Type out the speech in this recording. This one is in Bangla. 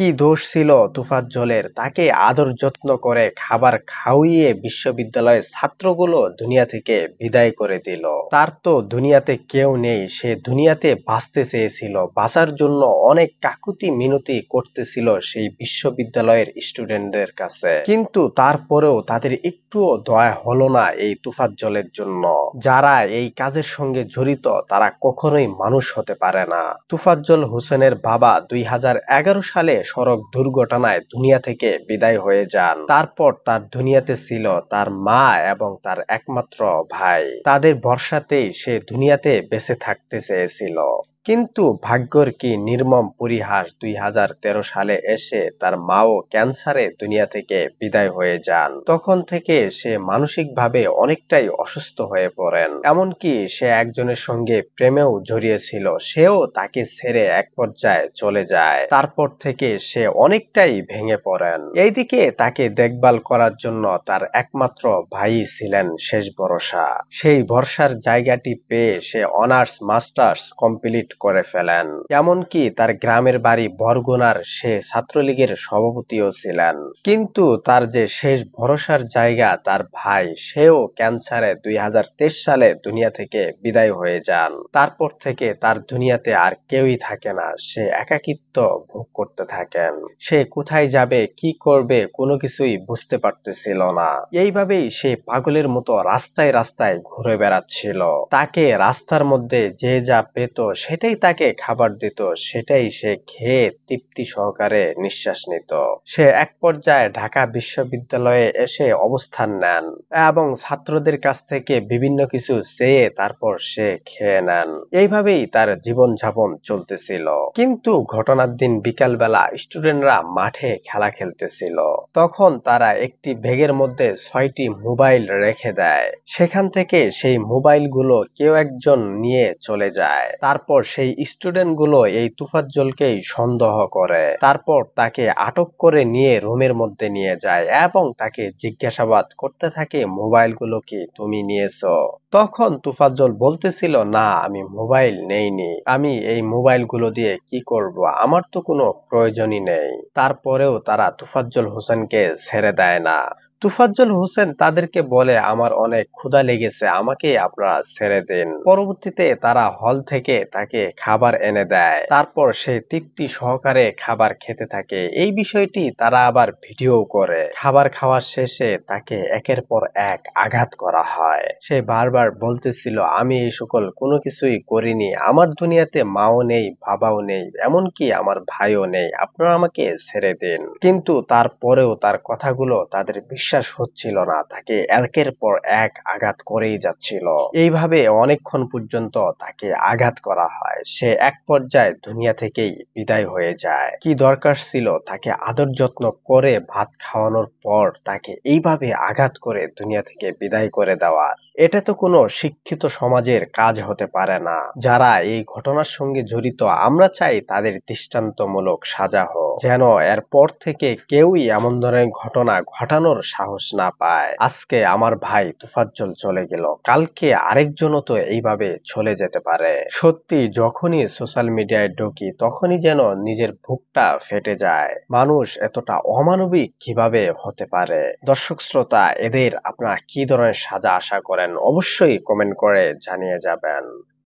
কি দোষ ছিল তোফাজ্জলের? তাকে আদর যত্ন করে খাবার খাওয়িয়ে বিশ্ববিদ্যালয়ের ছাত্রগুলো দুনিয়া থেকে বিদায় করে দিল। তার তো দুনিয়াতে কেউ নেই, সে দুনিয়াতে বাঁচতে চেয়েছিল, বাঁচার জন্য অনেক কাকুতি মিনতি করতেছিল সেই বিশ্ববিদ্যালয়ের স্টুডেন্টদের কাছে, কিন্তু তারপরেও তাদের একটুও দয়া হলো না এই তোফাজ্জলের জন্য। যারা এই কাজের সঙ্গে জড়িত তারা কখনোই মানুষ হতে পারে না। তোফাজ্জল হোসেনের বাবা 2011 সালে সড়ক দুর্ঘটনায় দুনিয়া থেকে বিদায় হয়ে যান। তারপর তার দুনিয়াতে ছিল তার মা এবং তার একমাত্র ভাই। তাদের ভরসাতেই সে দুনিয়াতে বেঁচে থাকতে চেয়েছিল। কিন্তু ভাগ্যের কি নির্মম পরিহাস, 2013 সালে এসে তার মাও ক্যান্সারে দুনিয়া থেকে বিদায় হয়ে যান। তখন থেকে সে মানসিকভাবে অনেকটাই অসুস্থ হয়ে পড়েন। এমনকি সে একজনের সঙ্গে প্রেমেও জড়িয়েছিল, সেও তাকে ছেড়ে এক পর্যায়ে চলে যায়। তারপর থেকে সে অনেকটাই ভেঙে পড়েন। এইদিকে তাকে দেখভাল করার জন্য তার একমাত্র ভাই ছিলেন শেষ ভরসা। সেই ভরসার জায়গাটি পেয়ে সে অনার্স মাস্টার্স কমপ্লিট করে ফেলেন। এমনকি তার গ্রামের বাড়ি বরগুনার সে ছাত্রলীগের সভাপতিও ছিলেন। কিন্তু তার যে শেষ ভরসার জায়গা তার ভাই, সেও ক্যান্সারে 2023 সালে দুনিয়া থেকে বিদায় হয়ে যান। তারপর থেকে তার দুনিয়াতে আর কেউই থাকে না, সে একাকিত্ব ভোগ করতে থাকেন। সে কোথায় যাবে, কি করবে, কোনো কিছুই বুঝতে পারতেছিল না। এইভাবেই সে পাগলের মতো রাস্তায় রাস্তায় ঘুরে বেড়াচ্ছিল। তাকে রাস্তার মধ্যে যে যা পেত সেটাই তাকে খাবার দিত, সেটাই সে খেয়ে তৃপ্তি সহকারে নিঃশ্বাস নিত। সে এক পর্যায়ে ঢাকা বিশ্ববিদ্যালয়ে এসে অবস্থান নেন এবং ছাত্রদের কাছ থেকে বিভিন্ন কিছু চেয়ে তারপর সে খেয়ে নেন। এইভাবেই তার জীবনযাপন চলতেছিল। কিন্তু ঘটনার দিন বিকালবেলা স্টুডেন্টরা মাঠে খেলা খেলতেছিল। তখন তারা একটি ব্যাগের মধ্যে 6টি মোবাইল রেখে দেয়। সেখান থেকে সেই মোবাইলগুলো কেউ একজন নিয়ে চলে যায়। তারপর সেই স্টুডেন্টগুলো এই তোফাজ্জলকেই সন্দেহ করে। তারপর তাকে আটক করে নিয়ে রুমের মধ্যে নিয়ে যায় এবং তাকে জিজ্ঞাসাবাদ করতে থাকে, মোবাইলগুলো কি তুমি নিয়েছো? তখন তোফাজ্জল বলতেছিল, না, আমি মোবাইল নেইনি, আমি এই মোবাইলগুলো দিয়ে কি করব, আমার তো কোনো প্রয়োজনই নেই। তারপরেও তারা তোফাজ্জল হোসেনকে ছেড়ে দেয় না। তোফাজ্জল হোসেন তাদেরকে বলে, আমার অনেক ক্ষুধা লেগেছে, আমাকে আপনারা ছেড়ে দিন। পরবর্তীতে তারা হল থেকে তাকে খাবার এনে দেয়। তারপর সে তৃপ্তি সহকারে খাবার খেতে থাকে। এই বিষয়টি তারা আবার ভিডিও করে। খাবার খাওয়ার শেষে তাকে একের পর এক আঘাত করা হয়। সে বারবার বলতেছিল, আমি এই সকল কোনো কিছুই করিনি, আমার দুনিয়াতে মাও নেই, বাবাও নেই, এমনকি আমার ভাইও নেই, আপনারা আমাকে ছেড়ে দিন। কিন্তু তারপরেও তার কথাগুলো তাদের বিশ্বাস হচ্ছিল না, তাকে একের পর এক আঘাত করেই যাচ্ছিল। এইভাবে অনেকক্ষণ পর্যন্ত তাকে আঘাত করা হয়। সে এক পর্যায়ে দুনিয়া থেকেই বিদায় হয়ে যায়। কি দরকার ছিল তাকে আদর যত্ন করে ভাত খাওয়ানোর পর তাকে এইভাবে আঘাত করে দুনিয়া থেকে বিদায় করে দেওয়ার? এটা তো কোনো শিক্ষিত সমাজের কাজ হতে পারে না। যারা এই ঘটনার সঙ্গে জড়িত, আমরা চাই তাদের দৃষ্টান্তমূলক সাজা হোক, যেন এরপর থেকে কেউই এমন ধরনের ঘটনা ঘটানোর সাহস না পায়। আজকে আমার ভাই তোফাজ্জল চলে গেল, কালকে আরেকজনও তো এইভাবে চলে যেতে পারে। সত্যি যখনই সোশ্যাল মিডিয়ায় ঢুকি তখনই যেন নিজের বুকটা ফেটে যায়। মানুষ এতটা অমানবিক কিভাবে হতে পারে? দর্শক শ্রোতা, এদের আপনারা কি ধরনের সাজা আশা করেন অবশ্যই কমেন্ট করে জানিয়ে যাবেন।